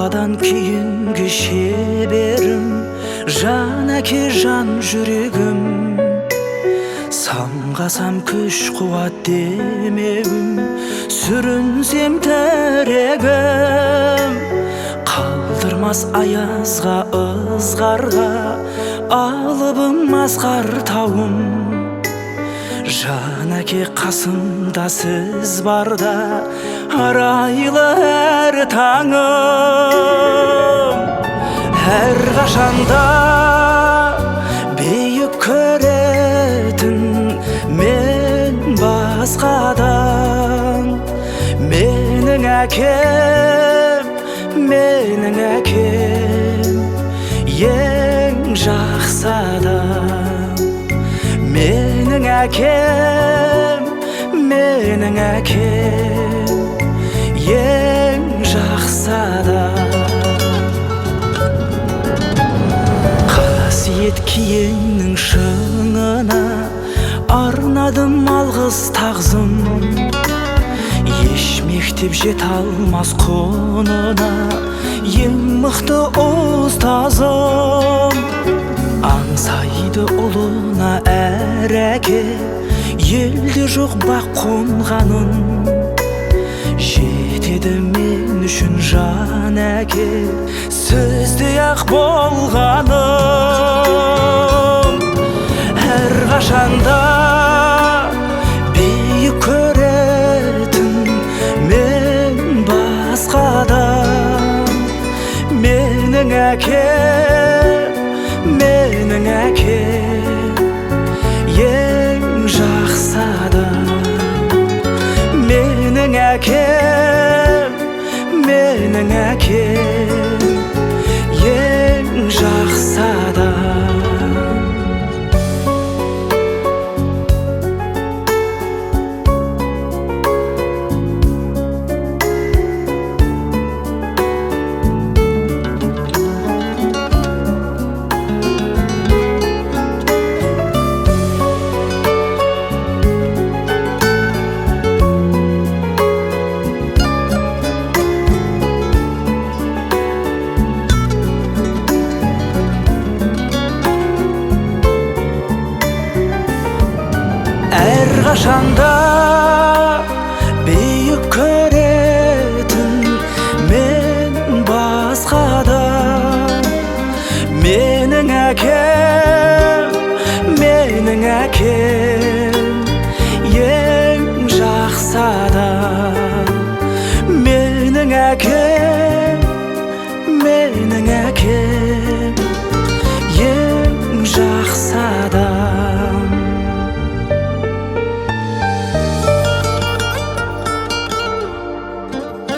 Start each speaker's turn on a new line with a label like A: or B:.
A: баладан кейінгі шеберім, жан әке жан жүрегім. Самғасам күш қуат демеуім, сүрінсем тірегім. Қалдырмас аязға ызғарға, алыбым асқар тауым. Жан әке қасымда сіз барда, арайлы әр таңым. Әр қашанда биік көретін мен басқадан. Менің әкем, менің әкем, ең жақсы адам. Менің әкем, менің әкем, ең жақсы адам. Қасиет киеңнің шыңына арнадым алғыс тағзым. Еш мектеп жете алмас құнына, ең мықты ұстазым. Аңсайды ұлына әр әке, елде жоқ бақ қонғанын. Жетеді мен үшін жан әке, сізде ақ болғаным. Әр қашанда биік көретін мен басқадан. Менің әкем, менің әкем, ең жақсы адам. Менің әкем, менің әкем, ең жақсы адам. Әр қашанда биік көретін мен басқадан. Менің әкем, менің әкем, ең жақсы адам. Менің әкем,